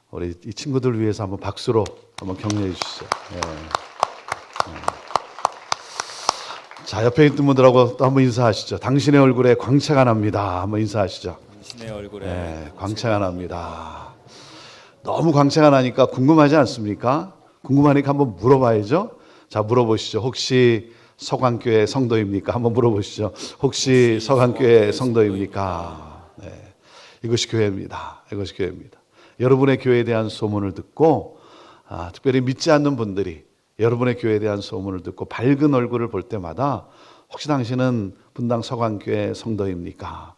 우리 이 친구들 위해서 한번 박수로 한번 격려해 주시죠. 네. 자, 옆에 있는 분들하고 또 한번 인사하시죠. 당신의 얼굴에 광채가 납니다. 한번 인사하시죠. 당신의 얼굴에 네, 광채가 납니다. 너무 광채가 나니까 궁금하지 않습니까? 궁금하니까 한번 물어봐야죠. 자, 물어보시죠. 혹시 서강교회 성도입니까? 한번 물어보시죠. 혹시 서강교회 성도입니까? 네, 이것이 교회입니다. 이것이 교회입니다. 여러분의 교회에 대한 소문을 듣고 특별히 믿지 않는 분들이 여러분의 교회에 대한 소문을 듣고 밝은 얼굴을 볼 때마다 혹시 당신은 분당 서강교회 성도입니까?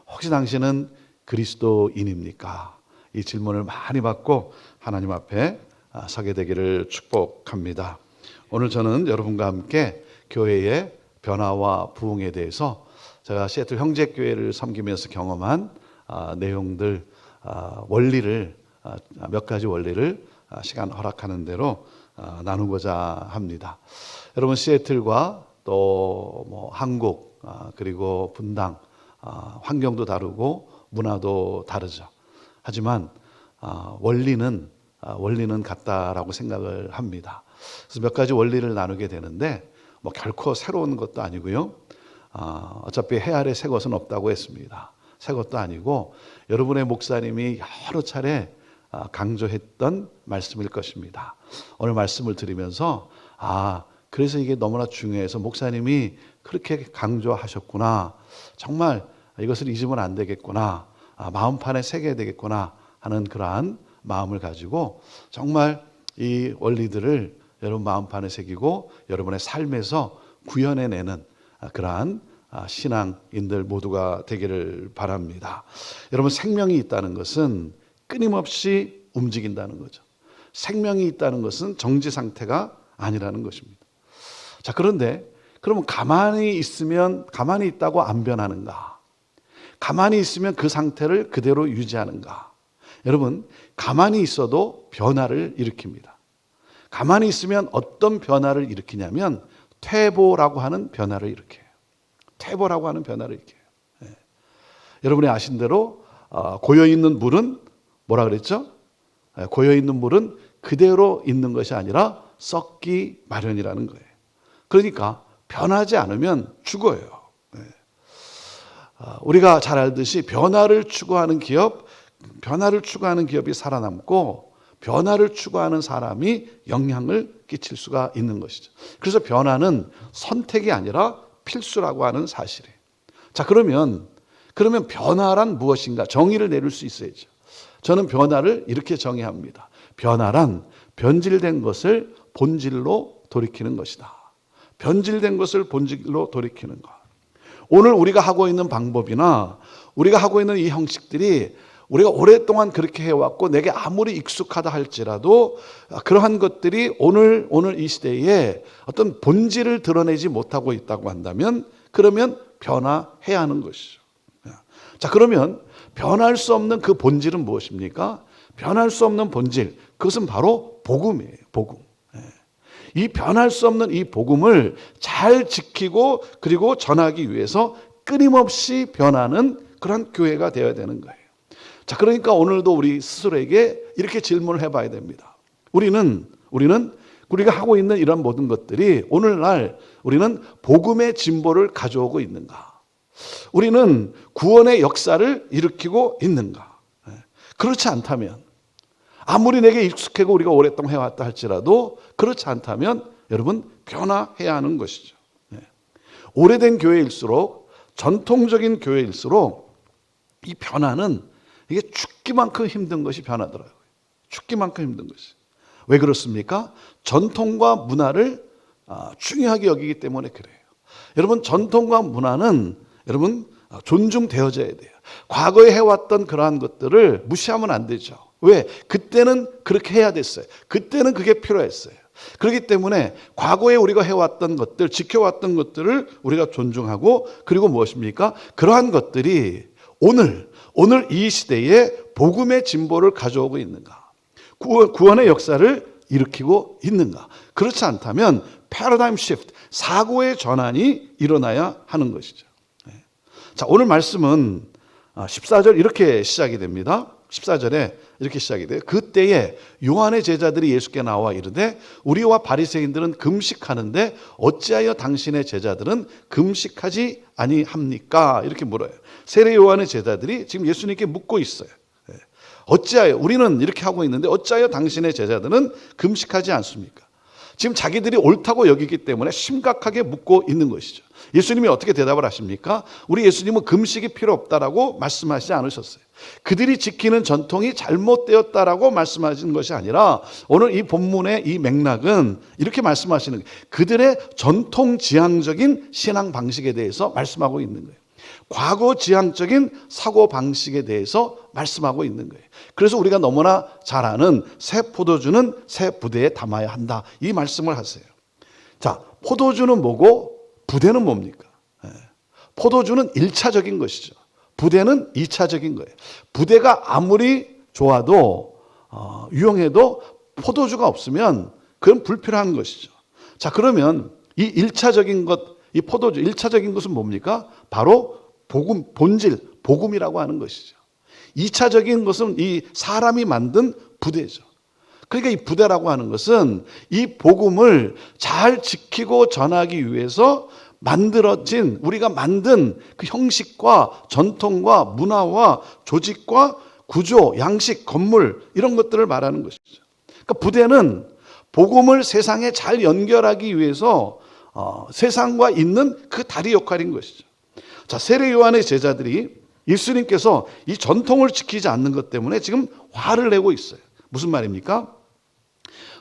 혹시 당신은 그리스도인입니까? 이 질문을 많이 받고 하나님 앞에 서게 되기를 축복합니다. 오늘 저는 여러분과 함께 교회의 변화와 부흥에 대해서 제가 시애틀 형제교회를 섬기면서 경험한 내용들, 원리를 몇 가지 원리를 시간 허락하는 대로 나누고자 합니다. 여러분, 시애틀과 또 뭐 한국 그리고 분당 환경도 다르고 문화도 다르죠. 하지만 원리는 같다라고 생각을 합니다. 그래서 몇 가지 원리를 나누게 되는데 뭐 결코 새로운 것도 아니고요. 어차피 해 아래 새 것은 없다고 했습니다. 새 것도 아니고 여러분의 목사님이 여러 차례 강조했던 말씀일 것입니다. 오늘 말씀을 드리면서 그래서 이게 너무나 중요해서 목사님이 그렇게 강조하셨구나. 정말 이것을 잊으면 안 되겠구나. 마음판에 새겨야 되겠구나 하는 그러한 마음을 가지고 정말 이 원리들을 여러분 마음판에 새기고 여러분의 삶에서 구현해내는 그러한 신앙인들 모두가 되기를 바랍니다. 여러분, 생명이 있다는 것은 끊임없이 움직인다는 거죠. 생명이 있다는 것은 정지 상태가 아니라는 것입니다. 자, 그런데 그러면 가만히 있다고 안 변하는가? 가만히 있으면 그 상태를 그대로 유지하는가? 여러분, 가만히 있어도 변화를 일으킵니다. 가만히 있으면 어떤 변화를 일으키냐면 퇴보라고 하는 변화를 일으켜요. 퇴보라고 하는 변화를 일으켜요. 여러분이 아신 대로 고여있는 물은 뭐라 그랬죠? 고여있는 물은 그대로 있는 것이 아니라 썩기 마련이라는 거예요. 그러니까 변하지 않으면 죽어요. 우리가 잘 알듯이 변화를 추구하는 기업이 살아남고 변화를 추구하는 사람이 영향을 끼칠 수가 있는 것이죠. 그래서 변화는 선택이 아니라 필수라고 하는 사실이에요. 자, 그러면 변화란 무엇인가? 정의를 내릴 수 있어야죠. 저는 변화를 이렇게 정의합니다. 변화란 변질된 것을 본질로 돌이키는 것이다. 변질된 것을 본질로 돌이키는 것. 오늘 우리가 하고 있는 방법이나 우리가 하고 있는 이 형식들이 우리가 오랫동안 그렇게 해왔고 내게 아무리 익숙하다 할지라도 그러한 것들이 오늘 이 시대에 어떤 본질을 드러내지 못하고 있다고 한다면 그러면 변화해야 하는 것이죠. 자, 그러면 변할 수 없는 그 본질은 무엇입니까? 변할 수 없는 본질, 그것은 바로 복음이에요. 복음. 이 변할 수 없는 이 복음을 잘 지키고 그리고 전하기 위해서 끊임없이 변하는 그런 교회가 되어야 되는 거예요. 자, 그러니까 오늘도 우리 스스로에게 이렇게 질문을 해봐야 됩니다. 우리가 하고 있는 이런 모든 것들이 오늘날 우리는 복음의 진보를 가져오고 있는가? 우리는 구원의 역사를 일으키고 있는가? 그렇지 않다면 아무리 내게 익숙하고 우리가 오랫동안 해왔다 할지라도 그렇지 않다면 여러분 변화해야 하는 것이죠. 오래된 교회일수록 전통적인 교회일수록 이 변화는 이게 죽기만큼 힘든 것이 변하더라고요. 죽기만큼 힘든 것이. 왜 그렇습니까? 전통과 문화를 중요하게 여기기 때문에 그래요. 여러분, 전통과 문화는 여러분 존중되어져야 돼요. 과거에 해왔던 그러한 것들을 무시하면 안 되죠. 왜? 그때는 그렇게 해야 됐어요. 그때는 그게 필요했어요. 그렇기 때문에 과거에 우리가 해왔던 것들, 지켜왔던 것들을 우리가 존중하고 그리고 무엇입니까? 그러한 것들이 오늘 이 시대에 복음의 진보를 가져오고 있는가? 구원의 역사를 일으키고 있는가? 그렇지 않다면 패러다임 시프트, 사고의 전환이 일어나야 하는 것이죠. 자, 오늘 말씀은 14절 이렇게 시작이 됩니다. 14절에 이렇게 시작이 돼요. 그때에 요한의 제자들이 예수께 나와 이르되 우리와 바리새인들은 금식하는데 어찌하여 당신의 제자들은 금식하지 아니합니까? 이렇게 물어요. 세례 요한의 제자들이 지금 예수님께 묻고 있어요. 어찌하여 우리는 이렇게 하고 있는데 어찌하여 당신의 제자들은 금식하지 않습니까? 지금 자기들이 옳다고 여기기 때문에 심각하게 묻고 있는 것이죠. 예수님이 어떻게 대답을 하십니까? 우리 예수님은 금식이 필요 없다라고 말씀하시지 않으셨어요. 그들이 지키는 전통이 잘못되었다라고 말씀하시는 것이 아니라 오늘 이 본문의 이 맥락은 이렇게 말씀하시는 거예요. 그들의 전통 지향적인 신앙 방식에 대해서 말씀하고 있는 거예요. 과거 지향적인 사고 방식에 대해서 말씀하고 있는 거예요. 그래서 우리가 너무나 잘 아는 새 포도주는 새 부대에 담아야 한다, 이 말씀을 하세요. 자, 포도주는 뭐고 부대는 뭡니까? 포도주는 1차적인 것이죠. 부대는 2차적인 거예요. 부대가 아무리 좋아도 유용해도 포도주가 없으면 그건 불필요한 것이죠. 자, 그러면 이 1차적인 것, 이 포도주 1차적인 것은 뭡니까? 바로 복음, 본질, 복음이라고 하는 것이죠. 2차적인 것은 이 사람이 만든 부대죠. 그러니까 이 부대라고 하는 것은 이 복음을 잘 지키고 전하기 위해서 만들어진, 우리가 만든 그 형식과 전통과 문화와 조직과 구조, 양식, 건물, 이런 것들을 말하는 것이죠. 그러니까 부대는 복음을 세상에 잘 연결하기 위해서 세상과 있는 그 다리 역할인 것이죠. 자, 세례 요한의 제자들이 예수님께서 이 전통을 지키지 않는 것 때문에 지금 화를 내고 있어요. 무슨 말입니까?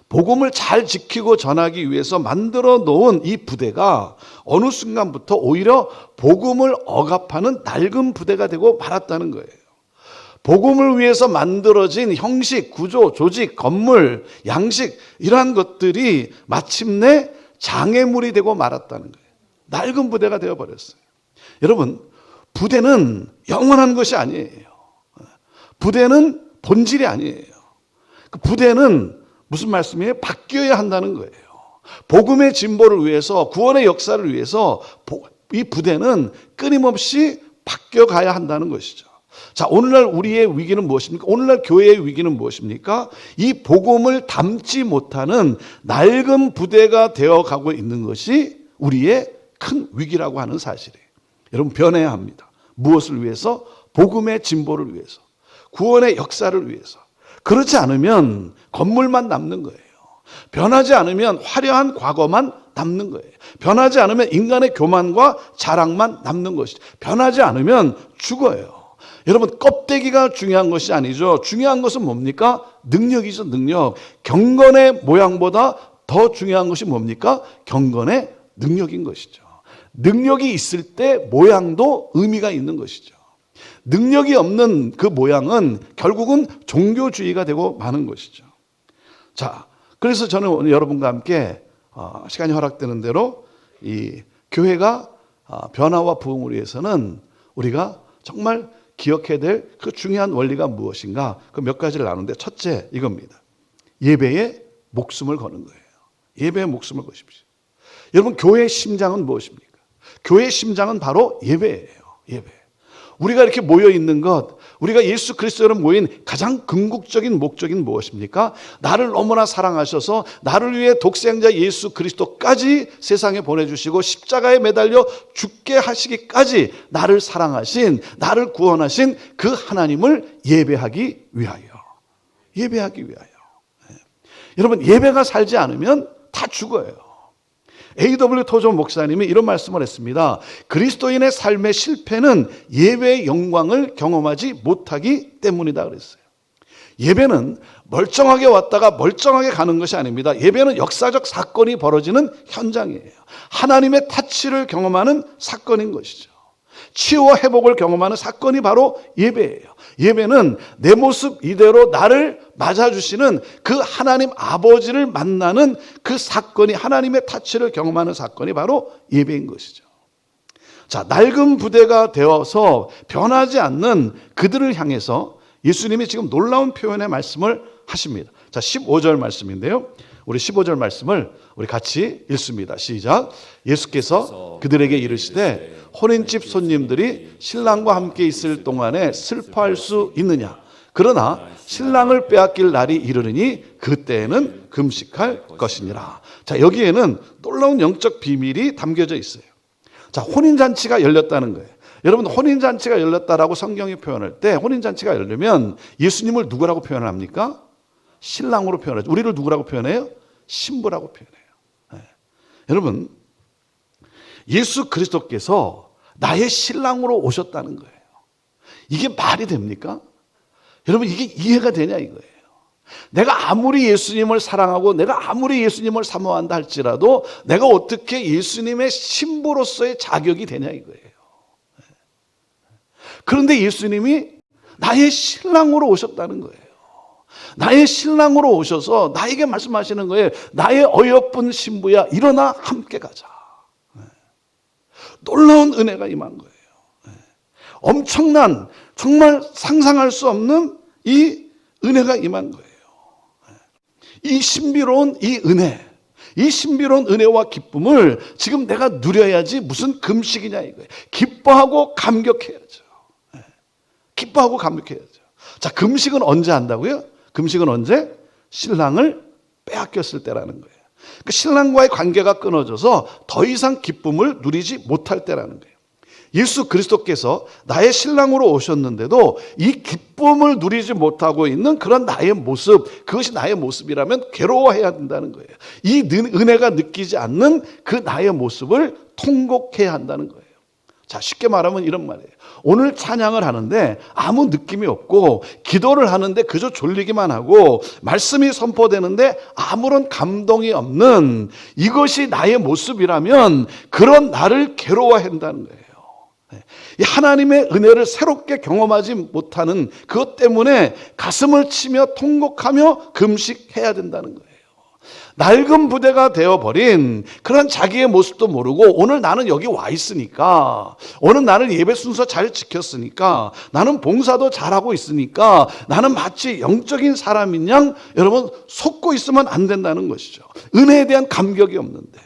복음을 잘 지키고 전하기 위해서 만들어 놓은 이 부대가 어느 순간부터 오히려 복음을 억압하는 낡은 부대가 되고 말았다는 거예요. 복음을 위해서 만들어진 형식, 구조, 조직, 건물, 양식, 이러한 것들이 마침내 장애물이 되고 말았다는 거예요. 낡은 부대가 되어버렸어요. 여러분, 부대는 영원한 것이 아니에요. 부대는 본질이 아니에요. 그 부대는 무슨 말씀이에요? 바뀌어야 한다는 거예요. 복음의 진보를 위해서, 구원의 역사를 위해서 이 부대는 끊임없이 바뀌어가야 한다는 것이죠. 자, 오늘날 우리의 위기는 무엇입니까? 오늘날 교회의 위기는 무엇입니까? 이 복음을 담지 못하는 낡은 부대가 되어가고 있는 것이 우리의 큰 위기라고 하는 사실이에요. 여러분, 변해야 합니다. 무엇을 위해서? 복음의 진보를 위해서, 구원의 역사를 위해서. 그렇지 않으면 건물만 남는 거예요. 변하지 않으면 화려한 과거만 남는 거예요. 변하지 않으면 인간의 교만과 자랑만 남는 것이죠. 변하지 않으면 죽어요. 여러분, 껍데기가 중요한 것이 아니죠. 중요한 것은 뭡니까? 능력이죠, 능력. 경건의 모양보다 더 중요한 것이 뭡니까? 경건의 능력인 것이죠. 능력이 있을 때 모양도 의미가 있는 것이죠. 능력이 없는 그 모양은 결국은 종교주의가 되고 마는 것이죠. 자, 그래서 저는 오늘 여러분과 함께 시간이 허락되는 대로 이 교회가 변화와 부흥을 위해서는 우리가 정말 기억해야 될 그 중요한 원리가 무엇인가, 그 몇 가지를 나누는데, 첫째 이겁니다. 예배에 목숨을 거는 거예요. 예배에 목숨을 거십시오. 여러분, 교회의 심장은 무엇입니까? 교회의 심장은 바로 예배예요. 예배. 우리가 이렇게 모여 있는 것, 우리가 예수 그리스도로 모인 가장 궁극적인 목적이 무엇입니까? 나를 너무나 사랑하셔서 나를 위해 독생자 예수 그리스도까지 세상에 보내주시고 십자가에 매달려 죽게 하시기까지 나를 사랑하신, 나를 구원하신 그 하나님을 예배하기 위하여. 예배하기 위하여. 여러분, 예배가 살지 않으면 다 죽어요. A.W. 토존 목사님이 이런 말씀을 했습니다. 그리스도인의 삶의 실패는 예배의 영광을 경험하지 못하기 때문이다 그랬어요. 예배는 멀쩡하게 왔다가 멀쩡하게 가는 것이 아닙니다. 예배는 역사적 사건이 벌어지는 현장이에요. 하나님의 타치를 경험하는 사건인 것이죠. 치유와 회복을 경험하는 사건이 바로 예배예요. 예배는 내 모습 이대로 나를 맞아주시는 그 하나님 아버지를 만나는 그 사건이, 하나님의 타치를 경험하는 사건이 바로 예배인 것이죠. 자, 낡은 부대가 되어서 변하지 않는 그들을 향해서 예수님이 지금 놀라운 표현의 말씀을 하십니다. 자, 15절 말씀인데요. 우리 15절 말씀을 우리 같이 읽습니다. 시작. 예수께서 그들에게 이르시되 혼인집 손님들이 신랑과 함께 있을 동안에 슬퍼할 수 있느냐? 그러나 신랑을 빼앗길 날이 이르르니 그때에는 금식할 것이니라. 자, 여기에는 놀라운 영적 비밀이 담겨져 있어요. 자, 혼인잔치가 열렸다는 거예요. 여러분, 혼인잔치가 열렸다라고 성경이 표현할 때, 혼인잔치가 열리면 예수님을 누구라고 표현을 합니까? 신랑으로 표현하죠. 우리를 누구라고 표현해요? 신부라고 표현해요. 네. 여러분, 예수 그리스도께서 나의 신랑으로 오셨다는 거예요. 이게 말이 됩니까? 여러분, 이게 이해가 되냐 이거예요. 내가 아무리 예수님을 사랑하고 내가 아무리 예수님을 사모한다 할지라도 내가 어떻게 예수님의 신부로서의 자격이 되냐 이거예요. 그런데 예수님이 나의 신랑으로 오셨다는 거예요. 나의 신랑으로 오셔서 나에게 말씀하시는 거예요. 나의 어여쁜 신부야, 일어나 함께 가자. 놀라운 은혜가 임한 거예요. 엄청난, 정말 상상할 수 없는 이 은혜가 임한 거예요. 이 신비로운 이 은혜, 이 신비로운 은혜와 기쁨을 지금 내가 누려야지 무슨 금식이냐 이거예요. 기뻐하고 감격해야죠. 기뻐하고 감격해야죠. 자, 금식은 언제 한다고요? 금식은 언제? 신랑을 빼앗겼을 때라는 거예요. 그 신랑과의 관계가 끊어져서 더 이상 기쁨을 누리지 못할 때라는 거예요. 예수 그리스도께서 나의 신랑으로 오셨는데도 이 기쁨을 누리지 못하고 있는 그런 나의 모습, 그것이 나의 모습이라면 괴로워해야 된다는 거예요. 이 은혜가 느끼지 않는 그 나의 모습을 통곡해야 한다는 거예요. 자, 쉽게 말하면 이런 말이에요. 오늘 찬양을 하는데 아무 느낌이 없고, 기도를 하는데 그저 졸리기만 하고, 말씀이 선포되는데 아무런 감동이 없는 이것이 나의 모습이라면 그런 나를 괴로워한다는 거예요. 이 하나님의 은혜를 새롭게 경험하지 못하는 그것 때문에 가슴을 치며 통곡하며 금식해야 된다는 거예요. 낡은 부대가 되어버린 그런 자기의 모습도 모르고, 오늘 나는 여기 와 있으니까, 오늘 나는 예배 순서 잘 지켰으니까, 나는 봉사도 잘하고 있으니까 나는 마치 영적인 사람인 양 여러분 속고 있으면 안 된다는 것이죠. 은혜에 대한 감격이 없는데,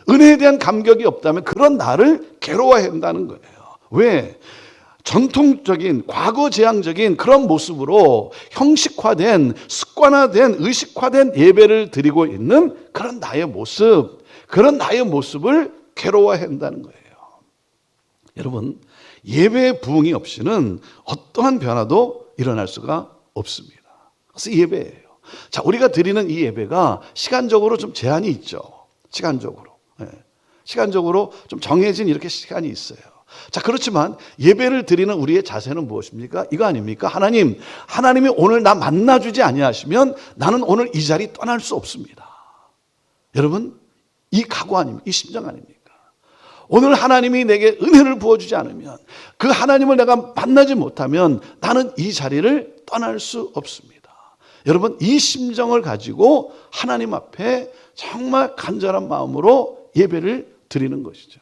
은혜에 대한 감격이 없다면 그런 나를 괴로워한다는 거예요. 왜? 전통적인 과거제향적인 그런 모습으로 형식화된, 습관화된, 의식화된 예배를 드리고 있는 그런 나의 모습, 그런 나의 모습을 괴로워한다는 거예요. 여러분, 예배의 부흥이 없이는 어떠한 변화도 일어날 수가 없습니다. 그래서 예배예요. 자, 우리가 드리는 이 예배가 시간적으로 좀 제한이 있죠. 시간적으로 좀 정해진 이렇게 시간이 있어요. 자, 그렇지만 예배를 드리는 우리의 자세는 무엇입니까? 이거 아닙니까? 하나님이 오늘 나 만나주지 아니하시면 나는 오늘 이 자리 떠날 수 없습니다. 여러분, 이 각오 아닙니까? 이 심정 아닙니까? 오늘 하나님이 내게 은혜를 부어주지 않으면, 그 하나님을 내가 만나지 못하면 나는 이 자리를 떠날 수 없습니다. 여러분, 이 심정을 가지고 하나님 앞에 정말 간절한 마음으로 예배를 드리는 것이죠.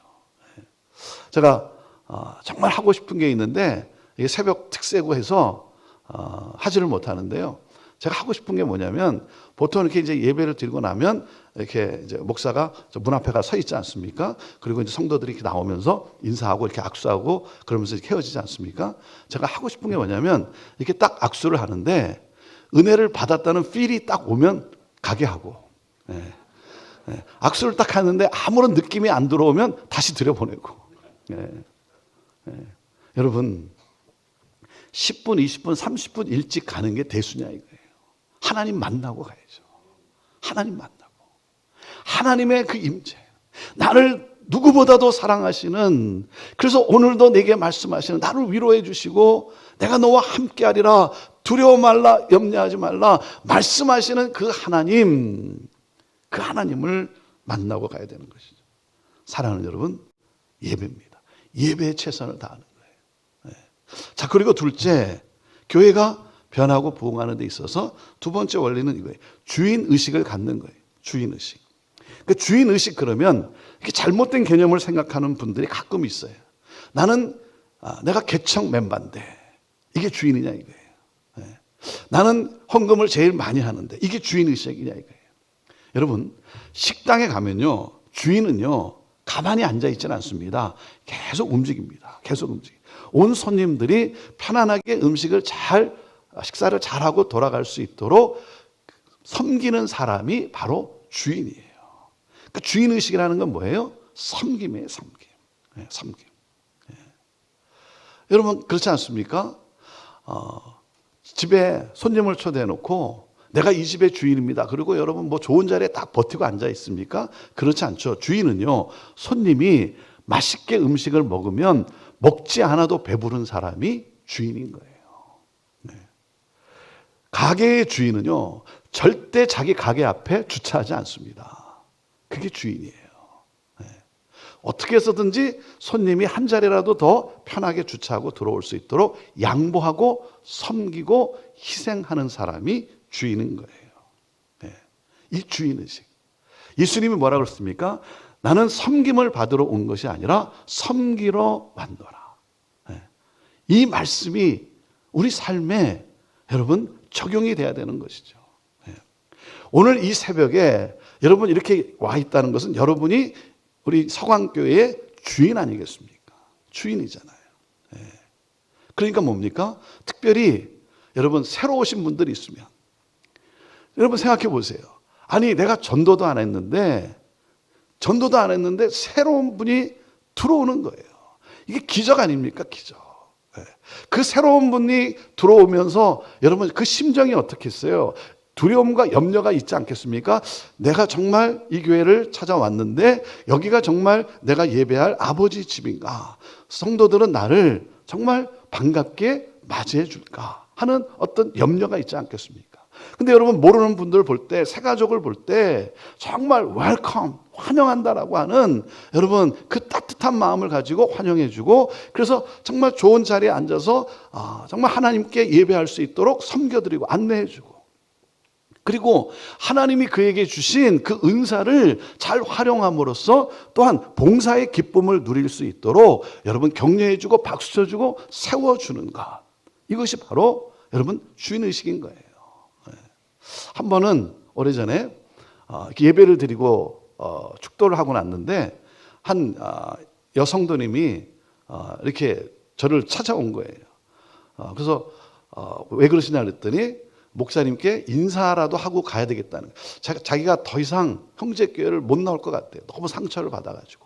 제가 정말 하고 싶은 게 있는데 새벽 특세고 해서 하지를 못하는데요. 제가 하고 싶은 게 뭐냐면, 보통 이렇게 이제 예배를 드리고 나면 이렇게 이제 목사가 문 앞에 가 서 있지 않습니까? 그리고 이제 성도들이 이렇게 나오면서 인사하고 이렇게 악수하고 그러면서 이렇게 헤어지지 않습니까? 제가 하고 싶은 게 뭐냐면, 이렇게 딱 악수를 하는데 은혜를 받았다는 필이 딱 오면 가게 하고, 악수를 딱 하는데 아무런 느낌이 안 들어오면 다시 들여보내고. 여러분, 10분, 20분, 30분 일찍 가는 게 대수냐 이거예요. 하나님 만나고 가야죠. 하나님 만나고. 하나님의 그 임재, 나를 누구보다도 사랑하시는, 그래서 오늘도 내게 말씀하시는, 나를 위로해 주시고 내가 너와 함께하리라, 두려워 말라, 염려하지 말라 말씀하시는 그 하나님, 그 하나님을 만나고 가야 되는 것이죠. 사랑하는 여러분, 예배입니다. 예배에 최선을 다하는 거예요. 자, 그리고 둘째, 교회가 변하고 부흥하는 데 있어서 두 번째 원리는 이거예요. 주인의식을 갖는 거예요. 주인의식. 그 주인의식, 그러면 이렇게 잘못된 개념을 생각하는 분들이 가끔 있어요. 나는 내가 개척 멤버인데 이게 주인이냐 이거예요. 나는 헌금을 제일 많이 하는데 이게 주인의식이냐 이거예요. 여러분, 식당에 가면요, 주인은요 가만히 앉아 있지는 않습니다. 계속 움직입니다. 계속 움직입니다. 온 손님들이 편안하게 음식을 식사를 잘하고 돌아갈 수 있도록 섬기는 사람이 바로 주인이에요. 그러니까 주인의식이라는 건 뭐예요? 섬김이에요, 섬김. 네, 섬김. 네. 여러분, 그렇지 않습니까? 집에 손님을 초대해 놓고 내가 이 집의 주인입니다. 그리고 여러분 뭐 좋은 자리에 딱 버티고 앉아 있습니까? 그렇지 않죠. 주인은요, 손님이 맛있게 음식을 먹으면 먹지 않아도 배부른 사람이 주인인 거예요. 네. 가게의 주인은요, 절대 자기 가게 앞에 주차하지 않습니다. 그게 주인이에요. 네. 어떻게 해서든지 손님이 한 자리라도 더 편하게 주차하고 들어올 수 있도록 양보하고 섬기고 희생하는 사람이 주인인 거예요. 네. 이 주인의식. 예수님이 뭐라고 그랬습니까? 나는 섬김을 받으러 온 것이 아니라 섬기러 왔노라. 네. 이 말씀이 우리 삶에 여러분 적용이 돼야 되는 것이죠. 네. 오늘 이 새벽에 여러분 이렇게 와 있다는 것은 여러분이 우리 서강교회의 주인 아니겠습니까? 주인이잖아요. 네. 그러니까 뭡니까? 특별히 여러분 새로 오신 분들이 있으면 여러분 생각해 보세요. 아니 내가 전도도 안 했는데 새로운 분이 들어오는 거예요. 이게 기적 아닙니까? 기적. 네. 그 새로운 분이 들어오면서 여러분 그 심정이 어떻겠어요? 두려움과 염려가 있지 않겠습니까? 내가 정말 이 교회를 찾아왔는데 여기가 정말 내가 예배할 아버지 집인가? 성도들은 나를 정말 반갑게 맞이해 줄까? 하는 어떤 염려가 있지 않겠습니까? 근데 여러분 모르는 분들 볼 때, 새 가족을 볼 때 정말 웰컴, 환영한다라고 하는 여러분 그 따뜻한 마음을 가지고 환영해주고 그래서 정말 좋은 자리에 앉아서 정말 하나님께 예배할 수 있도록 섬겨드리고 안내해주고 그리고 하나님이 그에게 주신 그 은사를 잘 활용함으로써 또한 봉사의 기쁨을 누릴 수 있도록 여러분 격려해주고 박수 쳐주고 세워주는 것. 이것이 바로 여러분 주인의식인 거예요. 한 번은 오래전에 예배를 드리고 축도를 하고 났는데 한 여성도님이 이렇게 저를 찾아온 거예요. 그래서 왜 그러시냐 그랬더니 목사님께 인사라도 하고 가야 되겠다는 거예요. 자기가 더 이상 형제교회를 못 나올 것 같대요. 너무 상처를 받아가지고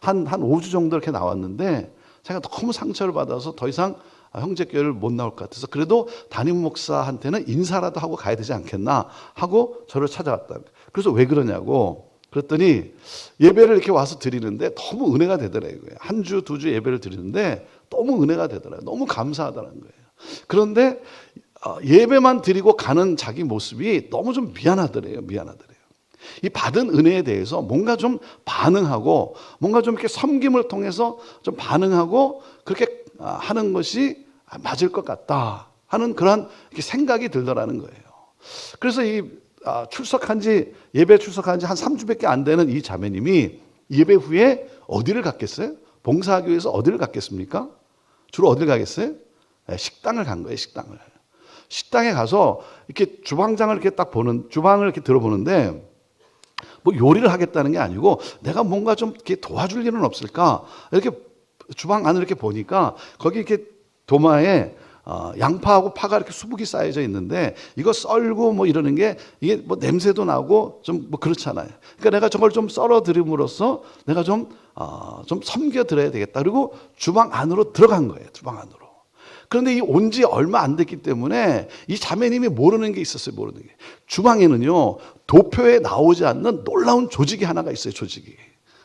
한 5주 정도 이렇게 나왔는데 자기가 너무 상처를 받아서 더 이상 형제교회를 못 나올 것 같아서 그래도 담임 목사한테는 인사라도 하고 가야 되지 않겠나 하고 저를 찾아왔다. 그래서 왜 그러냐고 그랬더니 예배를 이렇게 와서 드리는데 너무 은혜가 되더라고요. 한 주, 2주 예배를 드리는데 너무 은혜가 되더라고요. 너무 감사하다는 거예요. 그런데 예배만 드리고 가는 자기 모습이 너무 좀 미안하더래요. 이 받은 은혜에 대해서 뭔가 좀 반응하고 뭔가 좀 이렇게 섬김을 통해서 좀 반응하고 그렇게 하는 것이 맞을 것 같다 하는 그런 생각이 들더라는 거예요. 그래서 이 예배 출석한 지 한 3주밖에 안 되는 이 자매님이 예배 후에 어디를 갔겠어요? 봉사하기 위해서 어디를 갔겠습니까? 주로 어디를 가겠어요? 네, 식당을 간 거예요. 식당에 가서 이렇게 주방장을 이렇게 주방을 이렇게 들어보는데 뭐 요리를 하겠다는 게 아니고 내가 뭔가 좀 이렇게 도와줄 일은 없을까? 이렇게 주방 안을 이렇게 보니까 거기 이렇게 도마에 양파하고 파가 이렇게 수북이 쌓여져 있는데 이거 썰고 뭐 이러는 게 이게 뭐 냄새도 나고 좀 뭐 그렇잖아요. 그러니까 내가 저걸 좀 썰어 드림으로써 내가 좀 섬겨 드려야 되겠다. 그리고 주방 안으로 들어간 거예요. 주방 안으로. 그런데 이 온 지 얼마 안 됐기 때문에 이 자매님이 모르는 게 있었어요. 모르는 게. 주방에는요. 도표에 나오지 않는 놀라운 조직이 하나가 있어요. 조직이.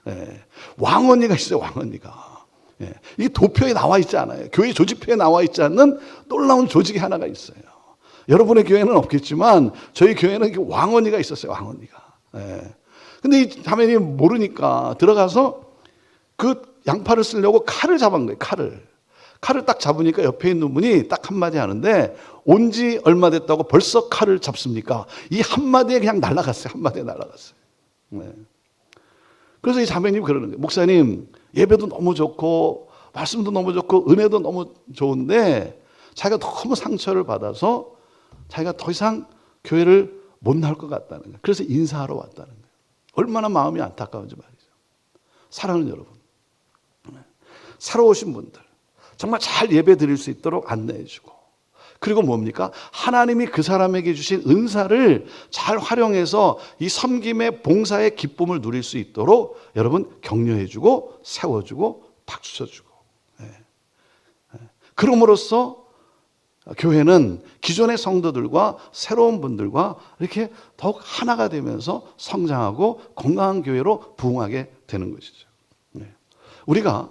예. 왕언니가 있어요. 왕언니가. 예. 이게 도표에 나와 있지 않아요. 교회 조직표에 나와 있지 않는 놀라운 조직이 하나가 있어요. 여러분의 교회는 없겠지만 저희 교회는 왕언니가 있었어요. 왕언니가. 예. 근데 이 자매님이 모르니까 들어가서 그 양파를 쓰려고 칼을 잡은 거예요. 칼을 딱 잡으니까 옆에 있는 분이 딱 한마디 하는데 온 지 얼마 됐다고 벌써 칼을 잡습니까? 이 한마디에 그냥 날아갔어요. 한마디에 날아갔어요. 네. 그래서 이 자매님이 그러는 거예요. 목사님 예배도 너무 좋고 말씀도 너무 좋고 은혜도 너무 좋은데 자기가 너무 상처를 받아서 자기가 더 이상 교회를 못 나올 것 같다는 거예요. 그래서 인사하러 왔다는 거예요. 얼마나 마음이 안타까운지 말이죠. 사랑하는 여러분, 새로 오신 분들 정말 잘 예배 드릴 수 있도록 안내해 주고, 그리고 뭡니까? 하나님이 그 사람에게 주신 은사를 잘 활용해서 이 섬김의 봉사의 기쁨을 누릴 수 있도록 여러분 격려해 주고 세워주고 박수 쳐주고, 그럼으로써 교회는 기존의 성도들과 새로운 분들과 이렇게 더욱 하나가 되면서 성장하고 건강한 교회로 부흥하게 되는 것이죠. 우리가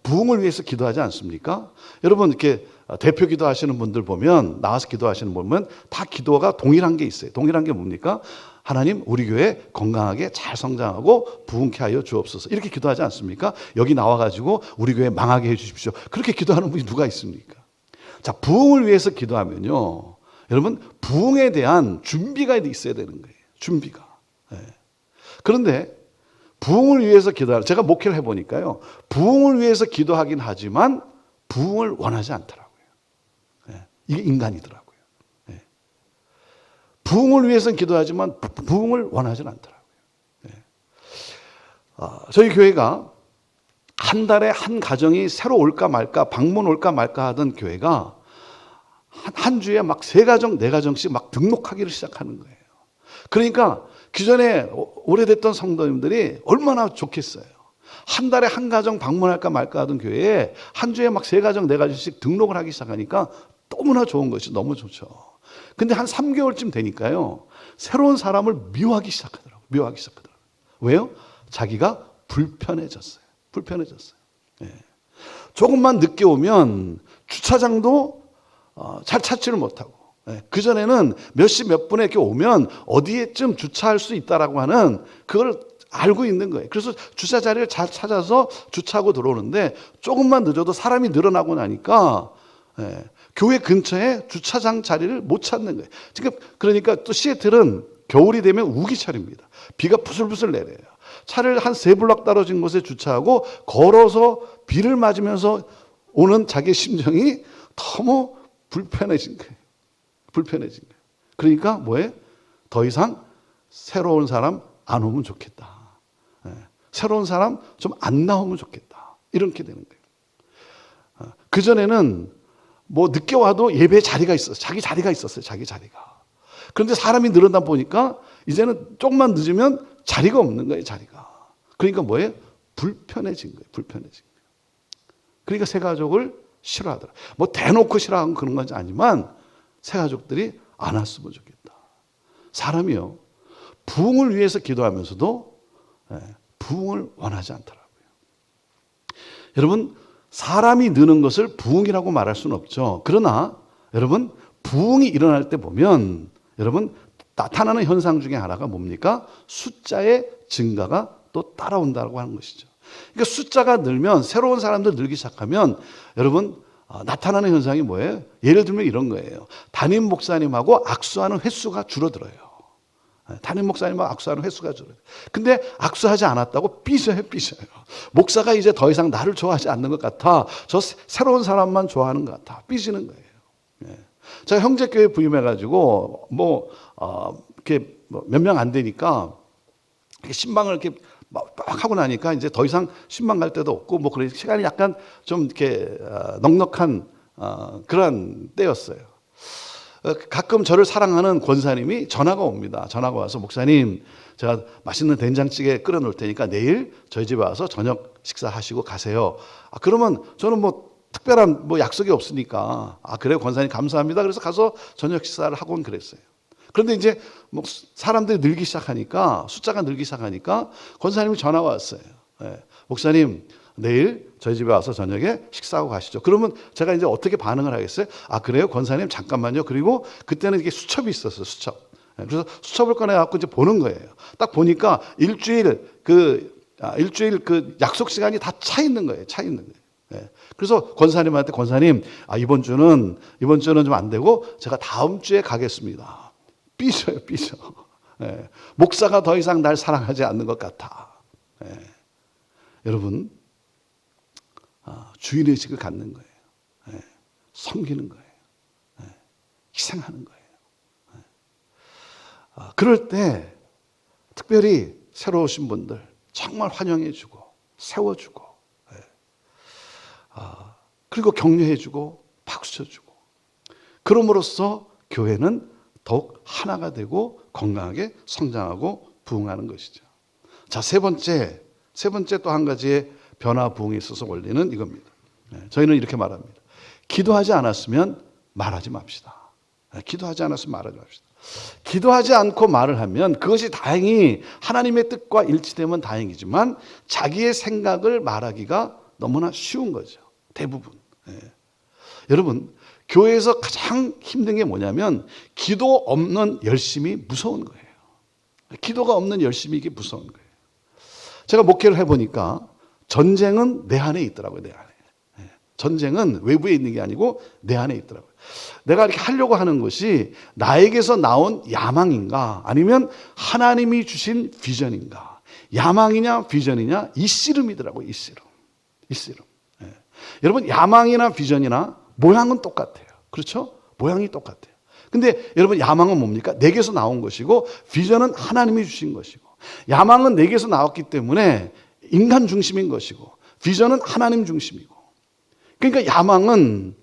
부흥을 위해서 기도하지 않습니까? 여러분 이렇게 대표 기도하시는 분들 보면, 나와서 기도하시는 분 보면 다 기도가 동일한 게 있어요. 동일한 게 뭡니까? 하나님 우리 교회 건강하게 잘 성장하고 부흥케 하여 주옵소서, 이렇게 기도하지 않습니까? 여기 나와가지고 우리 교회 망하게 해주십시오, 그렇게 기도하는 분이 누가 있습니까? 자, 부흥을 위해서 기도하면요, 여러분 부흥에 대한 준비가 있어야 되는 거예요. 준비가. 그런데 부흥을 위해서 기도하는, 제가 목회를 해보니까요, 부흥을 위해서 기도하긴 하지만 부흥을 원하지 않더라고요. 이게 인간이더라고요. 부흥을 위해서는 기도하지만 부흥을 원하지는 않더라고요. 저희 교회가 한 달에 한 가정이 새로 올까 말까, 방문 올까 말까 하던 교회가 한 주에 막 3가정, 4가정씩 막 등록하기를 시작하는 거예요. 그러니까 기존에 오래됐던 성도님들이 얼마나 좋겠어요. 한 달에 한 가정 방문할까 말까 하던 교회에 한 주에 막 3가정, 4가정씩 등록을 하기 시작하니까 너무나 좋은 것이, 너무 좋죠. 근데 한 3개월쯤 되니까요, 새로운 사람을 미워하기 시작하더라고요. 미워하기 시작하더라고요. 왜요? 자기가 불편해졌어요. 조금만 늦게 오면 주차장도 잘 찾지를 못하고, 그전에는 몇 시 몇 분에 이렇게 오면 어디에쯤 주차할 수 있다라고 하는 그걸 알고 있는 거예요. 그래서 주차 자리를 잘 찾아서 주차하고 들어오는데, 조금만 늦어도 사람이 늘어나고 나니까 교회 근처에 주차장 자리를 못 찾는 거예요. 지금 그러니까 또 시애틀은 겨울이 되면 우기철입니다. 비가 부슬부슬 내려요. 차를 한 3블럭 떨어진 곳에 주차하고 걸어서 비를 맞으면서 오는 자기의 심정이 너무 불편해진 거예요. 그러니까 뭐예요? 더 이상 새로운 사람 안 오면 좋겠다. 새로운 사람 좀 안 나오면 좋겠다. 이렇게 되는 거예요. 그전에는 뭐 늦게 와도 예배 자리가 있었어요. 자기 자리가. 그런데 사람이 늘어나 보니까 이제는 조금만 늦으면 자리가 없는 거예요. 그러니까 뭐예요? 불편해진 거예요. 그러니까 새 가족을 싫어하더라. 뭐 대놓고 싫어하는 그런 건 아니지만 새 가족들이 안 왔으면 좋겠다. 사람이요, 부흥을 위해서 기도하면서도 부흥을 원하지 않더라고요. 여러분, 사람이 느는 것을 부흥이라고 말할 수는 없죠. 그러나 여러분, 부흥이 일어날 때 보면 여러분 나타나는 현상 중에 하나가 뭡니까? 숫자의 증가가 또 따라온다고 하는 것이죠. 그러니까 숫자가 늘면, 새로운 사람들 늘기 시작하면 여러분 나타나는 현상이 뭐예요? 예를 들면 이런 거예요. 담임 목사님하고 악수하는 횟수가 줄어들어요. 담임 목사님하고 악수하는 횟수가 줄어들어요. 근데 악수하지 않았다고 삐져요. 목사가 이제 더 이상 나를 좋아하지 않는 것 같아. 저 새로운 사람만 좋아하는 것 같아. 삐지는 거예요. 제가 형제교회 부임해가지고 이렇게 몇 명 안 되니까 신방을 이렇게 막 하고 나니까 이제 더 이상 신방 갈 데도 없고 뭐 그런 시간이 약간 좀 이렇게 넉넉한 그런 때였어요. 가끔 저를 사랑하는 권사님이 전화가 옵니다. 전화가 와서, 목사님, 제가 맛있는 된장찌개 끓여 놓을 테니까 내일 저희 집에 와서 저녁 식사하시고 가세요. 그러면 저는 뭐 특별한 뭐 약속이 없으니까, 그래요 권사님 감사합니다. 그래서 가서 저녁 식사를 하곤 그랬어요. 그런데 이제 뭐 사람들이 늘기 시작하니까, 숫자가 늘기 시작하니까 권사님이 전화가 왔어요. 목사님, 내일 저희 집에 와서 저녁에 식사하고 가시죠. 그러면 제가 이제 어떻게 반응을 하겠어요? 그래요? 권사님 잠깐만요. 그리고 그때는 이게 수첩이 있었어요. 수첩. 그래서 수첩을 꺼내갖고 이제 보는 거예요. 딱 보니까 일주일 그 약속 시간이 다 차 있는 거예요. 그래서 권사님한테, 권사님, 이번 주는 좀 안 되고 제가 다음 주에 가겠습니다. 삐져요. 목사가 더 이상 날 사랑하지 않는 것 같아. 여러분, 주인의식을 갖는 거예요. 섬기는 거예요. 희생하는 거예요. 그럴 때 특별히 새로 오신 분들 정말 환영해주고 세워주고, 그리고 격려해주고 박수쳐주고, 그럼으로써 교회는 더욱 하나가 되고 건강하게 성장하고 부흥하는 것이죠. 자, 세 번째 또 한 가지의 변화 부흥에 있어서 원리는 이겁니다. 저희는 이렇게 말합니다. 기도하지 않았으면 말하지 맙시다. 기도하지 않았으면 말하지 맙시다. 기도하지 않고 말을 하면 그것이 다행히 하나님의 뜻과 일치되면 다행이지만 자기의 생각을 말하기가 너무나 쉬운 거죠. 대부분. 여러분, 교회에서 가장 힘든 게 뭐냐면 기도 없는 열심이 무서운 거예요. 기도가 없는 열심이 이게 무서운 거예요. 제가 목회를 해보니까 전쟁은 내 안에 있더라고요. 내 안에. 전쟁은 외부에 있는 게 아니고 내 안에 있더라고요. 내가 이렇게 하려고 하는 것이 나에게서 나온 야망인가 아니면 하나님이 주신 비전인가. 야망이냐 비전이냐 이 씨름이더라고요. 이 씨름. 여러분, 야망이나 비전이나 모양은 똑같아요. 그렇죠? 모양이 똑같아요. 근데 여러분, 야망은 뭡니까? 내게서 나온 것이고 비전은 하나님이 주신 것이고, 야망은 내게서 나왔기 때문에 인간 중심인 것이고 비전은 하나님 중심이고, 그러니까 야망은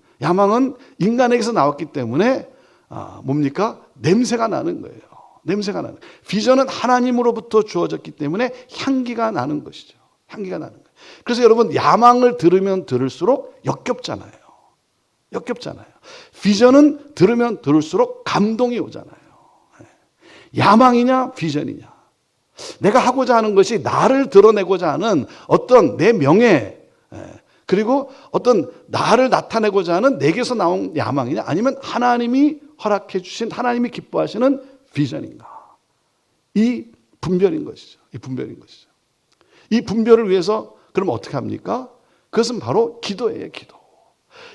인간에게서 나왔기 때문에 뭡니까? 냄새가 나는 거예요. 냄새가 나는. 비전은 하나님으로부터 주어졌기 때문에 향기가 나는 것이죠. 향기가 나는 거예요. 그래서 여러분, 야망을 들으면 들을수록 역겹잖아요. 비전은 들으면 들을수록 감동이 오잖아요. 야망이냐 비전이냐. 내가 하고자 하는 것이 나를 드러내고자 하는 어떤 내 명예, 그리고 어떤 나를 나타내고자 하는 내게서 나온 야망이냐, 아니면 하나님이 허락해 주신, 하나님이 기뻐하시는 비전인가. 이 분별인 것이죠. 이 분별을 위해서 그럼 어떻게 합니까? 그것은 바로 기도예요. 기도.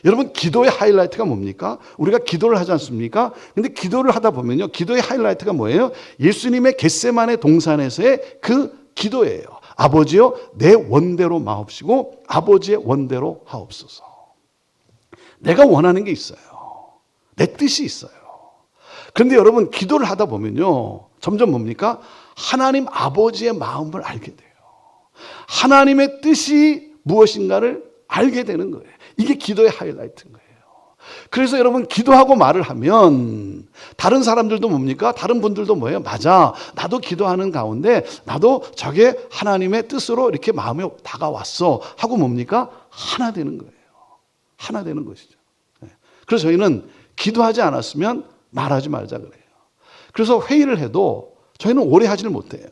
여러분, 기도의 하이라이트가 뭡니까? 우리가 기도를 하지 않습니까? 근데 기도를 하다 보면요, 기도의 하이라이트가 뭐예요? 예수님의 겟세마네 동산에서의 그 기도예요. 아버지여, 내 원대로 마옵시고 아버지의 원대로 하옵소서. 내가 원하는 게 있어요. 내 뜻이 있어요. 그런데 여러분, 기도를 하다 보면요, 점점 뭡니까? 하나님 아버지의 마음을 알게 돼요. 하나님의 뜻이 무엇인가를 알게 되는 거예요. 이게 기도의 하이라이트인 거예요. 그래서 여러분, 기도하고 말을 하면 다른 사람들도 뭡니까? 다른 분들도 뭐예요? 맞아, 나도 기도하는 가운데 나도 저게 하나님의 뜻으로 이렇게 마음에 다가왔어 하고 뭡니까? 하나 되는 거예요. 하나 되는 것이죠. 그래서 저희는 기도하지 않았으면 말하지 말자 그래요. 그래서 회의를 해도 저희는 오래 하지를 못해요.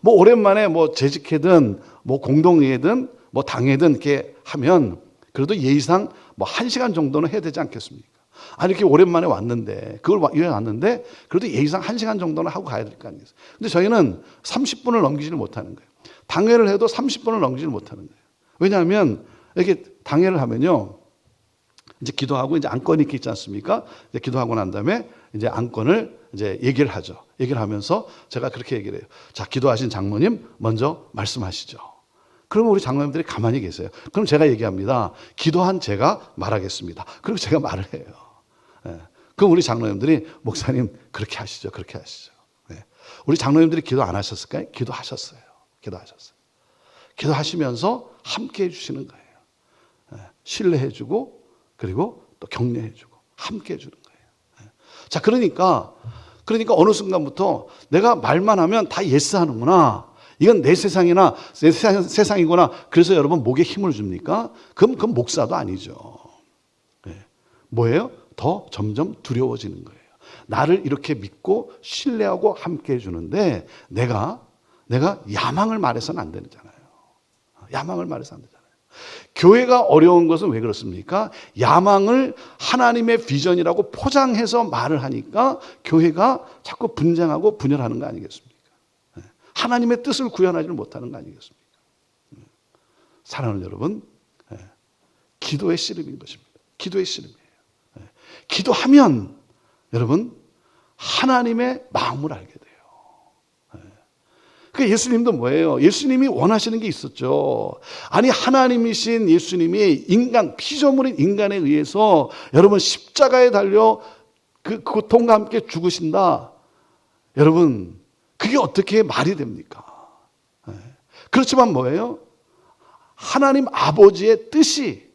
뭐 오랜만에 뭐 재직회든 뭐 공동회든 뭐 당회든 이렇게 하면 그래도 예의상 뭐 1시간 정도는 해야 되지 않겠습니까? 아니, 이렇게 오랜만에 왔는데, 그걸 여행 왔는데, 그래도 예의상 1시간 정도는 하고 가야 될 거 아니겠어요? 근데 저희는 30분을 넘기지를 못하는 거예요. 당회를 해도 30분을 넘기지를 못하는 거예요. 왜냐하면, 이렇게 당회를 하면요, 이제 기도하고 이제 안건이 이렇게 있지 않습니까? 이제 기도하고 난 다음에 이제 안건을 이제 얘기를 하죠. 얘기를 하면서 제가 그렇게 얘기를 해요. 자, 기도하신 장로님, 먼저 말씀하시죠. 그러면 우리 장로님들이 가만히 계세요. 그럼 제가 얘기합니다. 기도한 제가 말하겠습니다. 그리고 제가 말을 해요. 그럼 우리 장로님들이 목사님 그렇게 하시죠. 우리 장로님들이 기도 안 하셨을까요? 기도하셨어요. 기도하시면서 함께 해주시는 거예요. 신뢰해주고 그리고 또 격려해주고 함께 해주는 거예요. 자, 그러니까 어느 순간부터 내가 말만 하면 다 예스 하는구나. 이건 내 세상이구나. 그래서 여러분, 목에 힘을 줍니까? 그건 목사도 아니죠. 뭐예요? 더 점점 두려워지는 거예요. 나를 이렇게 믿고 신뢰하고 함께 해주는데 내가 야망을 말해서는 안 되잖아요. 교회가 어려운 것은 왜 그렇습니까? 야망을 하나님의 비전이라고 포장해서 말을 하니까 교회가 자꾸 분쟁하고 분열하는 거 아니겠습니까? 하나님의 뜻을 구현하지 못하는 거 아니겠습니까? 사랑하는 여러분, 기도의 씨름인 것입니다. 기도의 씨름이에요. 기도하면 여러분, 하나님의 마음을 알게 돼요. 그 예수님도 뭐예요? 예수님이 원하시는 게 있었죠. 아니, 하나님이신 예수님이 피조물인 인간에 의해서 여러분 십자가에 달려 그 고통과 함께 죽으신다. 여러분, 그게 어떻게 말이 됩니까? 그렇지만 뭐예요? 하나님 아버지의 뜻이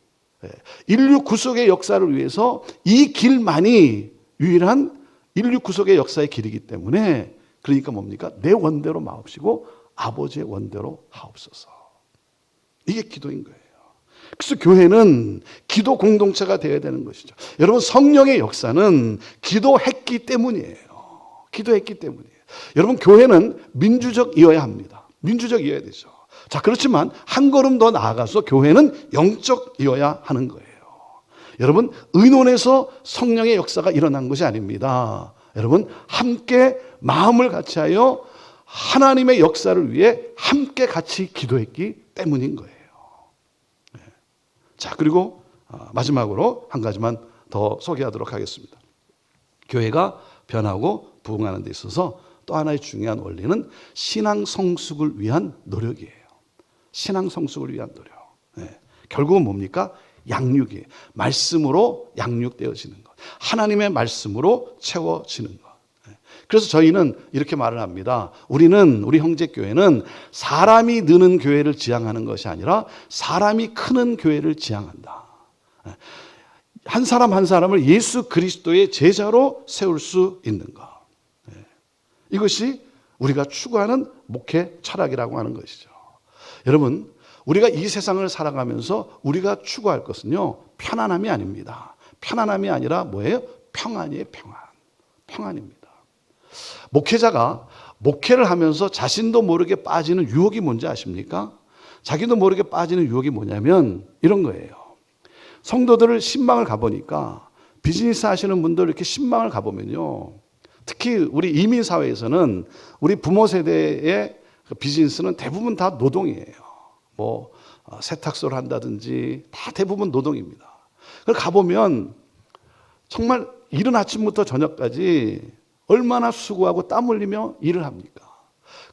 인류 구속의 역사를 위해서 이 길만이 유일한 인류 구속의 역사의 길이기 때문에 그러니까 뭡니까? 내 원대로 마옵시고 아버지의 원대로 하옵소서. 이게 기도인 거예요. 그래서 교회는 기도 공동체가 되어야 되는 것이죠. 여러분 성령의 역사는 기도했기 때문이에요. 기도했기 때문이에요. 여러분 교회는 민주적이어야 합니다. 민주적이어야 되죠. 자, 그렇지만 한 걸음 더 나아가서 교회는 영적이어야 하는 거예요. 여러분 의논에서 성령의 역사가 일어난 것이 아닙니다. 여러분 함께 마음을 같이하여 하나님의 역사를 위해 함께 같이 기도했기 때문인 거예요. 자, 그리고 마지막으로 한 가지만 더 소개하도록 하겠습니다. 교회가 변하고 부흥하는 데 있어서 또 하나의 중요한 원리는 신앙 성숙을 위한 노력이에요. 신앙 성숙을 위한 노력. 결국은 뭡니까? 양육이에요. 말씀으로 양육되어지는 것. 하나님의 말씀으로 채워지는 것. 그래서 저희는 이렇게 말을 합니다. 우리 형제교회는 사람이 느는 교회를 지향하는 것이 아니라 사람이 크는 교회를 지향한다. 한 사람 한 사람을 예수 그리스도의 제자로 세울 수 있는 것. 이것이 우리가 추구하는 목회 철학이라고 하는 것이죠. 여러분, 우리가 이 세상을 살아가면서 우리가 추구할 것은요, 편안함이 아닙니다. 편안함이 아니라 뭐예요? 평안이에요, 평안. 평안입니다. 목회자가 목회를 하면서 자신도 모르게 빠지는 유혹이 뭔지 아십니까? 자기도 모르게 빠지는 유혹이 뭐냐면 이런 거예요. 성도들을 신방을 가보니까 비즈니스 하시는 분들 이렇게 신방을 가보면요. 특히 우리 이민사회에서는 우리 부모 세대의 비즈니스는 대부분 다 노동이에요. 뭐 세탁소를 한다든지 다 대부분 노동입니다. 그걸 가보면 정말 이른 아침부터 저녁까지 얼마나 수고하고 땀 흘리며 일을 합니까?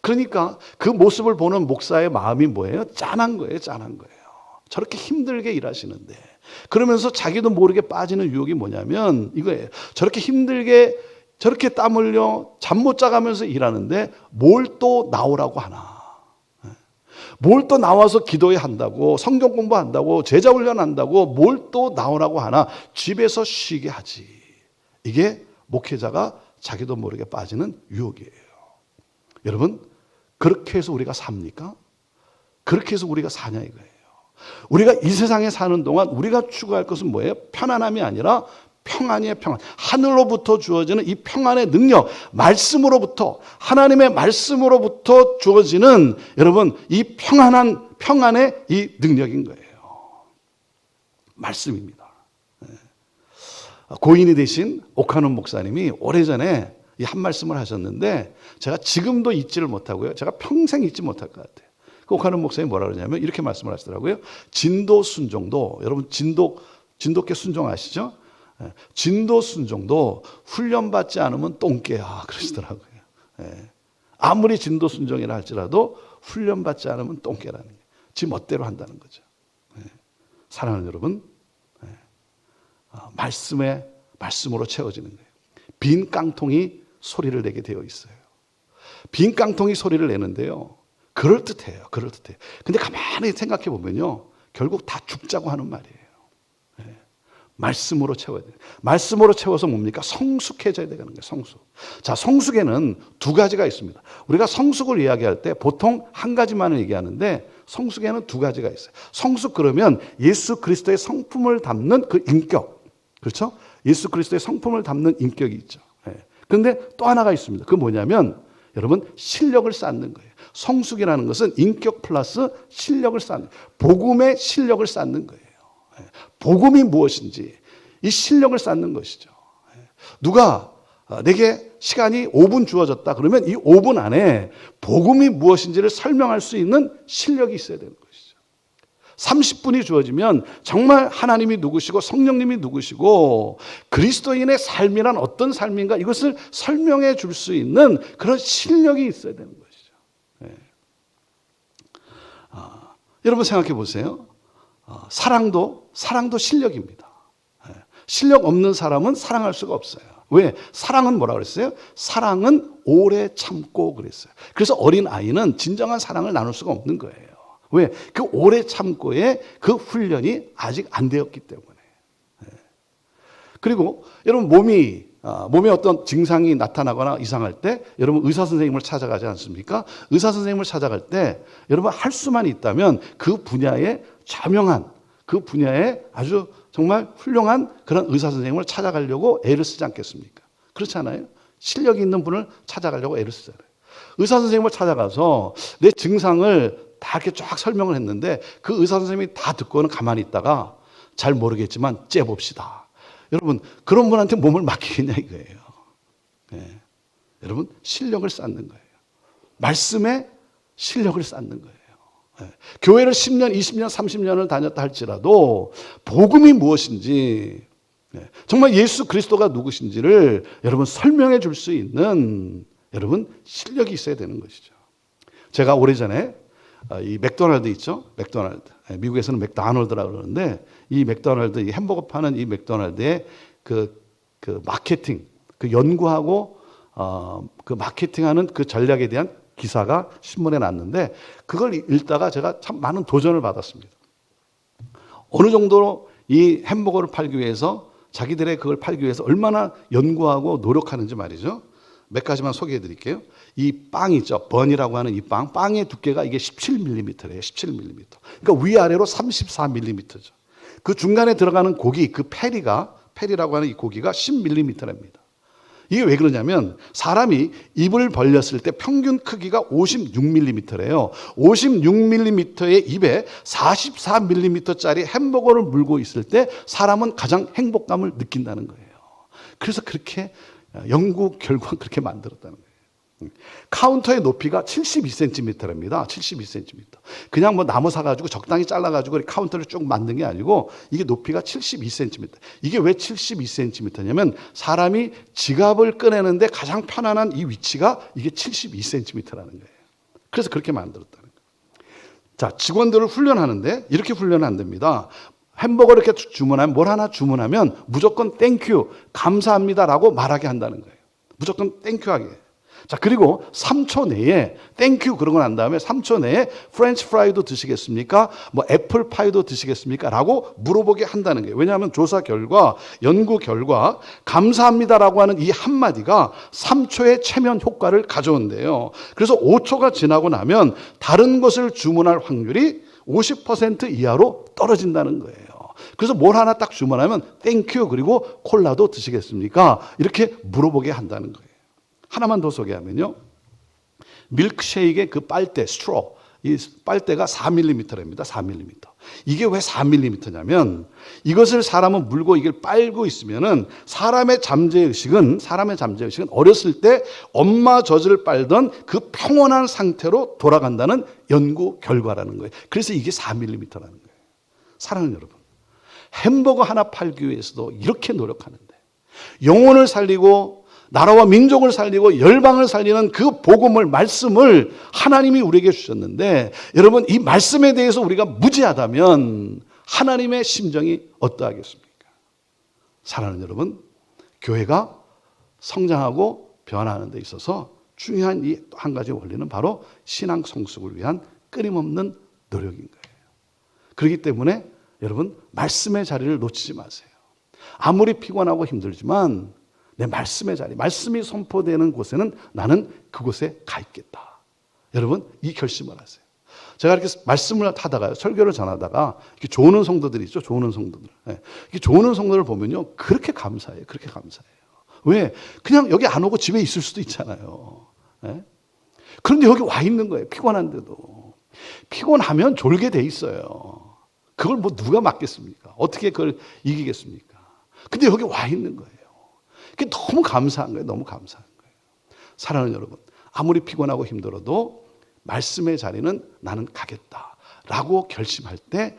그러니까 그 모습을 보는 목사의 마음이 뭐예요? 짠한 거예요, 짠한 거예요. 저렇게 힘들게 일하시는데 그러면서 자기도 모르게 빠지는 유혹이 뭐냐면 이거예요. 저렇게 힘들게 저렇게 땀 흘려 잠 못 자가면서 일하는데 뭘 또 나오라고 하나. 뭘 또 나와서 기도해야 한다고, 성경 공부한다고, 제자 훈련한다고 뭘 또 나오라고 하나. 집에서 쉬게 하지. 이게 목회자가 자기도 모르게 빠지는 유혹이에요. 여러분, 그렇게 해서 우리가 삽니까? 그렇게 해서 우리가 사냐 이거예요. 우리가 이 세상에 사는 동안 우리가 추구할 것은 뭐예요? 편안함이 아니라 평안이에요, 평안. 하늘로부터 주어지는 이 평안의 능력, 말씀으로부터, 하나님의 말씀으로부터 주어지는 여러분, 이 평안의 이 능력인 거예요. 말씀입니다. 고인이 되신 오카논 목사님이 오래전에 이 한 말씀을 하셨는데 제가 지금도 잊지를 못하고요. 제가 평생 잊지 못할 것 같아요. 그 오카논 목사님이 뭐라 그러냐면 이렇게 말씀을 하시더라고요. 진도 순종도, 여러분 진도께 순종하시죠? 진도 순종도 훈련받지 않으면 똥개야 그러시더라고요. 아무리 진도 순종이라 할지라도 훈련받지 않으면 똥개라는 게 지 멋대로 한다는 거죠. 사랑하는 여러분, 말씀으로 채워지는 거예요. 빈 깡통이 소리를 내게 되어 있어요. 빈 깡통이 소리를 내는데요. 그럴듯해요. 근데 가만히 생각해 보면요. 결국 다 죽자고 하는 말이에요. 말씀으로 채워야 돼요. 말씀으로 채워서 뭡니까? 성숙해져야 되는 거예요. 성숙. 자, 성숙에는 두 가지가 있습니다. 우리가 성숙을 이야기할 때 보통 한 가지만을 얘기하는데 성숙에는 두 가지가 있어요. 성숙 그러면 예수 그리스도의 성품을 담는 그 인격. 그렇죠? 예수 그리스도의 성품을 담는 인격이 있죠. 그런데 또 하나가 있습니다. 그게 뭐냐면 여러분 실력을 쌓는 거예요. 성숙이라는 것은 인격 플러스 실력을 쌓는, 복음의 실력을 쌓는 거예요. 복음이 무엇인지 이 실력을 쌓는 것이죠. 누가 내게 시간이 5분 주어졌다 그러면 이 5분 안에 복음이 무엇인지를 설명할 수 있는 실력이 있어야 되는 것이죠. 30분이 주어지면 정말 하나님이 누구시고 성령님이 누구시고 그리스도인의 삶이란 어떤 삶인가 이것을 설명해 줄 수 있는 그런 실력이 있어야 되는 것이죠. 여러분 생각해 보세요. 사랑도 실력입니다. 실력 없는 사람은 사랑할 수가 없어요. 왜? 사랑은 뭐라 그랬어요? 사랑은 오래 참고 그랬어요. 그래서 어린 아이는 진정한 사랑을 나눌 수가 없는 거예요. 왜? 그 오래 참고의 그 훈련이 아직 안 되었기 때문에. 그리고 여러분 몸에 어떤 증상이 나타나거나 이상할 때 여러분 의사 선생님을 찾아가지 않습니까? 의사 선생님을 찾아갈 때 여러분 할 수만 있다면 그 분야에 자명한, 그 분야에 아주 정말 훌륭한 그런 의사 선생님을 찾아가려고 애를 쓰지 않겠습니까? 그렇지 않아요? 실력이 있는 분을 찾아가려고 애를 쓰잖아요. 의사 선생님을 찾아가서 내 증상을 다 이렇게 쫙 설명을 했는데 그 의사 선생님이 다 듣고는 가만히 있다가 잘 모르겠지만 째봅시다. 여러분 그런 분한테 몸을 맡기겠냐 이거예요. 네. 여러분 실력을 쌓는 거예요. 말씀에 실력을 쌓는 거예요. 네. 교회를 10년, 20년, 30년을 다녔다 할지라도 복음이 무엇인지 정말 예수 그리스도가 누구신지를 여러분 설명해 줄 수 있는 여러분 실력이 있어야 되는 것이죠. 제가 오래전에 이 맥도날드 있죠? 맥도날드. 미국에서는 맥도날드라고 그러는데 이 맥도날드, 이 햄버거 파는 이 맥도날드의 그 마케팅, 그 연구하고 그 마케팅하는 그 전략에 대한 기사가 신문에 났는데 그걸 읽다가 제가 참 많은 도전을 받았습니다. 어느 정도로 이 햄버거를 팔기 위해서 자기들의 그걸 팔기 위해서 얼마나 연구하고 노력하는지 말이죠. 몇 가지만 소개해 드릴게요. 이 빵 있죠. 번이라고 하는 이 빵의 두께가 이게 17mm래요. 17mm. 그러니까 위아래로 34mm죠. 그 중간에 들어가는 고기, 그 페리라고 하는 이 고기가 10mm랍니다. 이게 왜 그러냐면 사람이 입을 벌렸을 때 평균 크기가 56mm래요. 56mm의 입에 44mm짜리 햄버거를 물고 있을 때 사람은 가장 행복감을 느낀다는 거예요. 그래서 그렇게 연구 결과 그렇게 만들었다는 거예요. 카운터의 높이가 72cm랍니다. 72cm. 그냥 뭐 나무 사가지고 적당히 잘라가지고 카운터를 쭉 만든 게 아니고 이게 높이가 72cm. 이게 왜 72cm냐면 사람이 지갑을 꺼내는데 가장 편안한 이 위치가 이게 72cm라는 거예요. 그래서 그렇게 만들었다는 거예요. 자, 직원들을 훈련하는데 이렇게 훈련은 안 됩니다. 햄버거를 이렇게 주문하면 뭘 하나 주문하면 무조건 땡큐, 감사합니다라고 말하게 한다는 거예요. 무조건 땡큐하게. 자, 그리고 3초 내에 땡큐 그러고 난 다음에 3초 내에 프렌치 프라이도 드시겠습니까? 뭐 애플 파이도 드시겠습니까? 라고 물어보게 한다는 거예요. 왜냐하면 조사 결과, 연구 결과 감사합니다라고 하는 이 한마디가 3초의 체면 효과를 가져온대요. 그래서 5초가 지나고 나면 다른 것을 주문할 확률이 50% 이하로 떨어진다는 거예요. 그래서 뭘 하나 딱 주문하면 땡큐 그리고 콜라도 드시겠습니까? 이렇게 물어보게 한다는 거예요. 하나만 더 소개하면요. 밀크쉐이크의 그 빨대, 스트로, 이 빨대가 4mm랍니다. 4mm. 이게 왜 4mm냐면 이것을 사람은 물고 이걸 빨고 있으면은 사람의 잠재의식은 어렸을 때 엄마 젖을 빨던 그 평온한 상태로 돌아간다는 연구 결과라는 거예요. 그래서 이게 4mm라는 거예요. 사랑하는 여러분, 햄버거 하나 팔기 위해서도 이렇게 노력하는데 영혼을 살리고 나라와 민족을 살리고 열방을 살리는 그 복음을, 말씀을 하나님이 우리에게 주셨는데 여러분 이 말씀에 대해서 우리가 무지하다면 하나님의 심정이 어떠하겠습니까? 사랑하는 여러분, 교회가 성장하고 변화하는 데 있어서 중요한 이 한 가지 원리는 바로 신앙 성숙을 위한 끊임없는 노력인 거예요. 그렇기 때문에 여러분 말씀의 자리를 놓치지 마세요. 아무리 피곤하고 힘들지만 내 말씀의 자리, 말씀이 선포되는 곳에는 나는 그곳에 가 있겠다. 여러분 이 결심을 하세요. 제가 이렇게 말씀을 하다가 설교를 전하다가 이렇게 조는 성도들이 있죠. 조는 성도들. 이렇게 조는 성도를 보면요. 그렇게 감사해요. 그렇게 감사해요. 왜? 그냥 여기 안 오고 집에 있을 수도 있잖아요. 그런데 여기 와 있는 거예요. 피곤한데도. 피곤하면 졸게 돼 있어요. 그걸 뭐 누가 막겠습니까? 어떻게 그걸 이기겠습니까? 근데 여기 와 있는 거예요. 그게 너무 감사한 거예요. 너무 감사한 거예요. 사랑하는 여러분, 아무리 피곤하고 힘들어도 말씀의 자리는 나는 가겠다라고 결심할 때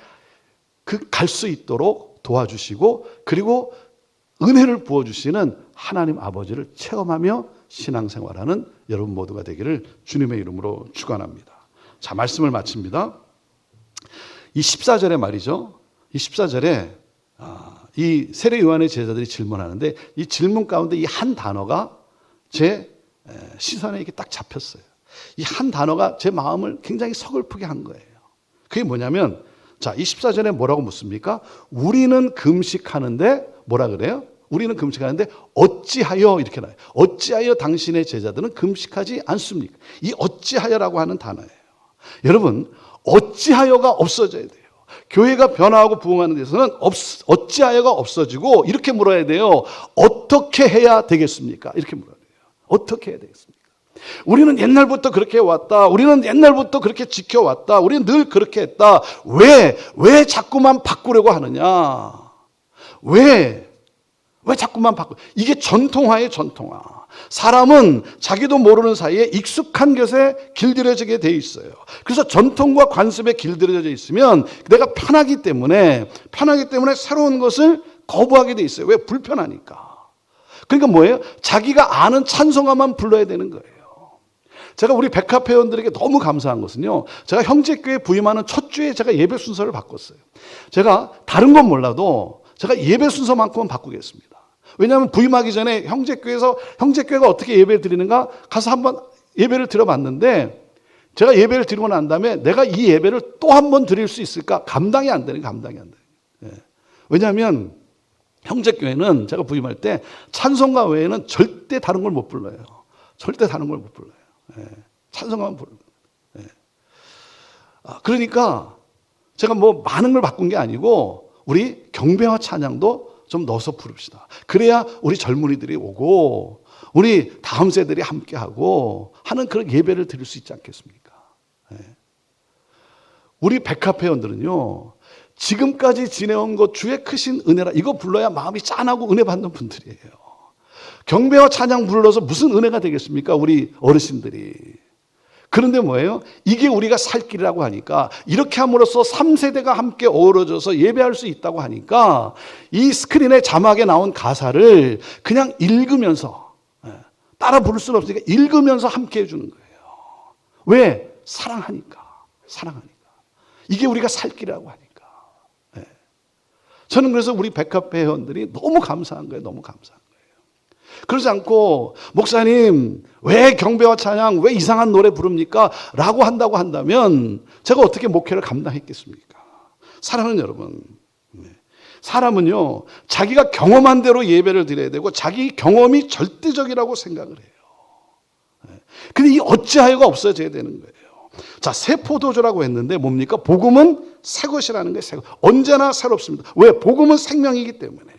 그 갈 수 있도록 도와주시고 그리고 은혜를 부어주시는 하나님 아버지를 체험하며 신앙생활하는 여러분 모두가 되기를 주님의 이름으로 축원합니다. 자, 말씀을 마칩니다. 이 14절에 말이죠. 이 14절에 이 세례 요한의 제자들이 질문하는데 이 질문 가운데 이 한 단어가 제 시선에 이렇게 딱 잡혔어요. 이 한 단어가 제 마음을 굉장히 서글프게 한 거예요. 그게 뭐냐면, 자, 24절에 뭐라고 묻습니까? 우리는 금식하는데, 뭐라 그래요? 우리는 금식하는데 어찌하여, 이렇게 나와요. 어찌하여 당신의 제자들은 금식하지 않습니까? 이 어찌하여라고 하는 단어예요. 여러분, 어찌하여가 없어져야 돼요. 교회가 변화하고 부흥하는 데서는 어찌하여가 없어지고 이렇게 물어야 돼요. 어떻게 해야 되겠습니까? 이렇게 물어야 돼요. 어떻게 해야 되겠습니까? 우리는 옛날부터 그렇게 해왔다. 우리는 옛날부터 그렇게 지켜왔다. 우리는 늘 그렇게 했다. 왜 자꾸만 바꾸려고 하느냐? 왜 자꾸만 바꾸? 이게 전통화예요, 전통화. 사람은 자기도 모르는 사이에 익숙한 것에 길들여지게 돼 있어요. 그래서 전통과 관습에 길들여져 있으면 내가 편하기 때문에 새로운 것을 거부하게 돼 있어요. 왜? 불편하니까. 그러니까 뭐예요? 자기가 아는 찬송가만 불러야 되는 거예요. 제가 우리 백합 회원들에게 너무 감사한 것은요, 제가 형제교회 부임하는 첫 주에 제가 예배 순서를 바꿨어요. 제가 다른 건 몰라도 제가 예배 순서만큼은 바꾸겠습니다. 왜냐하면 부임하기 전에 형제교회가 어떻게 예배를 드리는가 가서 한번 예배를 드려봤는데, 제가 예배를 드리고 난 다음에 내가 이 예배를 또 한 번 드릴 수 있을까? 감당이 안 되는. 예. 왜냐하면 형제교회는 제가 부임할 때 찬송가 외에는 절대 다른 걸 못 불러요. 절대 다른 걸 못 불러요. 예. 찬송가만 부르는 거예요. 예. 그러니까 제가 뭐 많은 걸 바꾼 게 아니고 우리 경배와 찬양도 좀 넣어서 부릅시다. 그래야 우리 젊은이들이 오고 우리 다음 세대들이 함께하고 하는 그런 예배를 드릴 수 있지 않겠습니까? 예. 우리 백합 회원들은요, 지금까지 지내온 것 주의 크신 은혜라, 이거 불러야 마음이 짠하고 은혜 받는 분들이에요. 경배와 찬양 불러서 무슨 은혜가 되겠습니까? 우리 어르신들이. 그런데 뭐예요? 이게 우리가 살 길이라고 하니까, 이렇게 함으로써 3세대가 함께 어우러져서 예배할 수 있다고 하니까 이 스크린에 자막에 나온 가사를 그냥 읽으면서, 따라 부를 수는 없으니까 읽으면서 함께 해주는 거예요. 왜? 사랑하니까. 이게 우리가 살 길이라고 하니까. 저는 그래서 우리 백합 회원들이 너무 감사한 거예요. 너무 감사한 거예요. 그러지 않고, 목사님 왜 경배와 찬양, 왜 이상한 노래 부릅니까? 라고 한다고 한다면 제가 어떻게 목회를 감당했겠습니까? 사랑하는 여러분, 사람은요, 자기가 경험한 대로 예배를 드려야 되고 자기 경험이 절대적이라고 생각을 해요. 근데 이 어찌하여가 없어져야 되는 거예요. 자, 새 포도주라고 했는데 뭡니까? 복음은 새 것이라는 거예요. 새 것. 언제나 새롭습니다. 왜? 복음은 생명이기 때문에.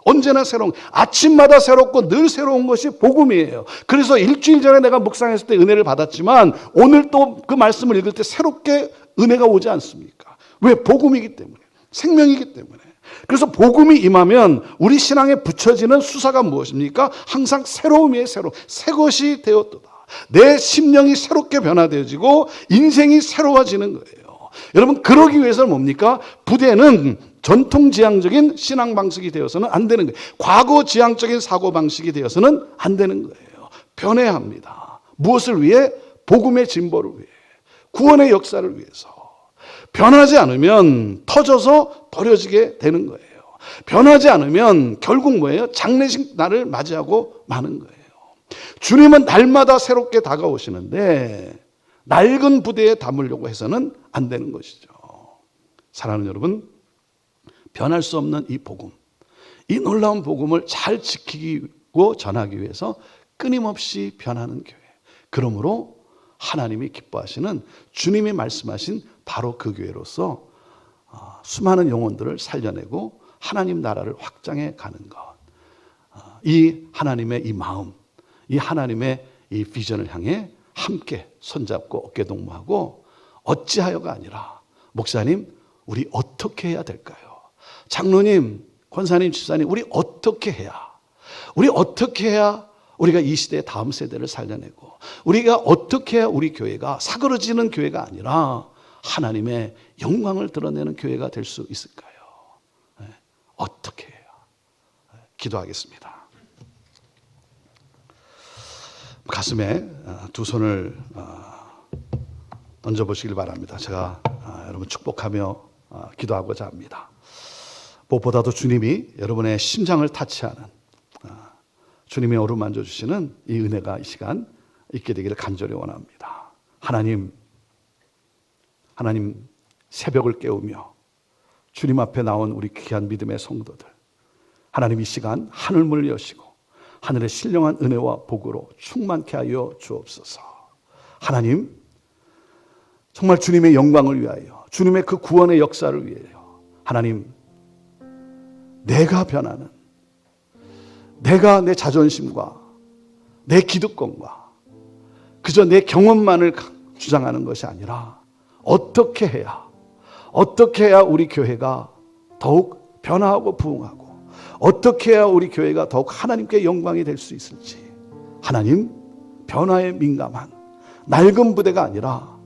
언제나 새로운, 아침마다 새롭고 늘 새로운 것이 복음이에요. 그래서 일주일 전에 내가 묵상했을 때 은혜를 받았지만 오늘 또 그 말씀을 읽을 때 새롭게 은혜가 오지 않습니까? 왜? 복음이기 때문에. 생명이기 때문에. 그래서 복음이 임하면 우리 신앙에 붙여지는 수사가 무엇입니까? 항상 새로움이에요. 새 것이 되었도다. 내 심령이 새롭게 변화되어지고 인생이 새로워지는 거예요. 여러분, 그러기 위해서는 뭡니까? 부대는 전통지향적인 신앙 방식이 되어서는 안 되는 거예요. 과거 지향적인 사고 방식이 되어서는 안 되는 거예요. 변해야 합니다. 무엇을 위해? 복음의 진보를 위해, 구원의 역사를 위해서. 변하지 않으면 터져서 버려지게 되는 거예요. 변하지 않으면 결국 뭐예요? 장례식 날을 맞이하고 마는 거예요. 주님은 날마다 새롭게 다가오시는데 낡은 부대에 담으려고 해서는 안 되는 것이죠. 사랑하는 여러분, 변할 수 없는 이 복음, 이 놀라운 복음을 잘 지키고 전하기 위해서 끊임없이 변하는 교회. 그러므로 하나님이 기뻐하시는, 주님이 말씀하신 바로 그 교회로서 수많은 영혼들을 살려내고 하나님 나라를 확장해 가는 것. 이 하나님의 이 마음, 이 하나님의 이 비전을 향해 함께 손잡고 어깨동무하고, 어찌하여가 아니라 목사님 우리 어떻게 해야 될까요? 장로님, 권사님, 집사님, 우리 어떻게 해야 우리가 이 시대의 다음 세대를 살려내고, 우리가 어떻게 해야 우리 교회가 사그러지는 교회가 아니라 하나님의 영광을 드러내는 교회가 될 수 있을까요? 어떻게 해야? 기도하겠습니다. 가슴에 두 손을 얹어보시길 바랍니다. 제가 여러분 축복하며 기도하고자 합니다. 무엇보다도 주님이 여러분의 심장을 타치하는, 주님의 어루만져 주시는 이 은혜가 이 시간 있게 되기를 간절히 원합니다. 하나님, 새벽을 깨우며 주님 앞에 나온 우리 귀한 믿음의 성도들, 하나님 이 시간 하늘문을 여시고 하늘의 신령한 은혜와 복으로 충만케 하여 주옵소서. 하나님, 정말 주님의 영광을 위하여, 주님의 그 구원의 역사를 위하여 하나님, 내가 변하는, 내가 내 자존심과 내 기득권과 그저 내 경험만을 주장하는 것이 아니라 어떻게 해야 우리 교회가 더욱 변화하고 부흥하고 어떻게 해야 우리 교회가 더욱 하나님께 영광이 될 수 있을지, 하나님, 변화에 민감한 낡은 부대가 아니라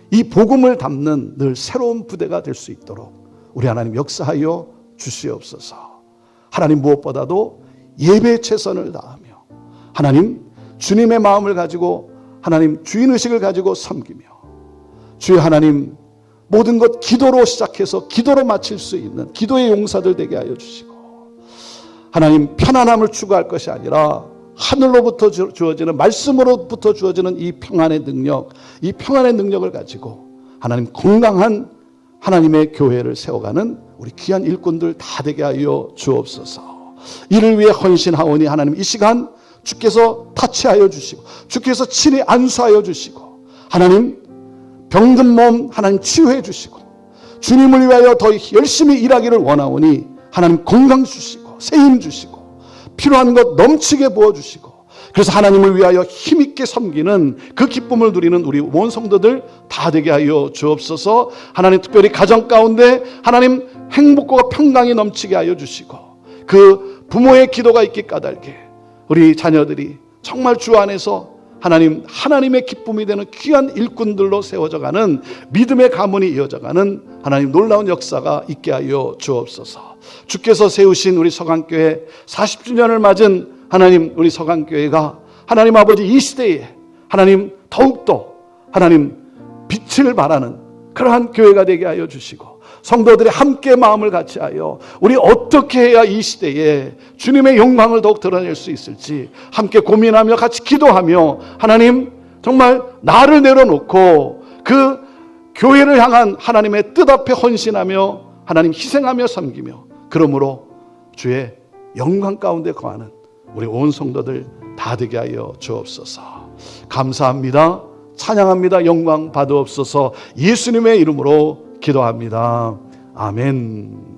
이 복음을 담는 늘 새로운 부대가 될 수 있도록 우리 하나님 역사하여 주시옵소서. 하나님, 무엇보다도 예배에 최선을 다하며 하나님 주님의 마음을 가지고 하나님 주인의식을 가지고 섬기며, 주여 하나님, 모든 것 기도로 시작해서 기도로 마칠 수 있는 기도의 용사들 되게 하여 주시고, 하나님 편안함을 추구할 것이 아니라 하늘로부터 주어지는, 말씀으로부터 주어지는 이 평안의 능력, 이 평안의 능력을 가지고 하나님 건강한 하나님의 교회를 세워가는 우리 귀한 일꾼들 다 되게 하여 주옵소서. 이를 위해 헌신하오니 하나님 이 시간 주께서 타치하여 주시고 주께서 친히 안수하여 주시고 하나님 병든 몸 하나님 치유해 주시고 주님을 위하여 더 열심히 일하기를 원하오니 하나님 건강 주시고 세임 주시고 필요한 것 넘치게 부어주시고, 그래서 하나님을 위하여 힘있게 섬기는 그 기쁨을 누리는 우리 온 성도들 다 되게 하여 주옵소서. 하나님, 특별히 가정 가운데 하나님 행복과 평강이 넘치게 하여 주시고, 그 부모의 기도가 있기 까닭에 우리 자녀들이 정말 주 안에서 하나님의 기쁨이 되는 귀한 일꾼들로 세워져가는 믿음의 가문이 이어져가는 하나님 놀라운 역사가 있게 하여 주옵소서. 주께서 세우신 우리 서강교회 40주년을 맞은 하나님 우리 서강교회가 하나님 아버지 이 시대에 하나님 더욱더 하나님 빛을 발하는 그러한 교회가 되게 하여 주시고, 성도들이 함께 마음을 같이하여 우리 어떻게 해야 이 시대에 주님의 영광을 더욱 드러낼 수 있을지 함께 고민하며 같이 기도하며 하나님 정말 나를 내려놓고 그 교회를 향한 하나님의 뜻 앞에 헌신하며 하나님 희생하며 섬기며, 그러므로 주의 영광 가운데 거하는 우리 온 성도들 다 되게 하여 주옵소서. 감사합니다. 찬양합니다. 영광 받으옵소서. 예수님의 이름으로 기도합니다. 아멘.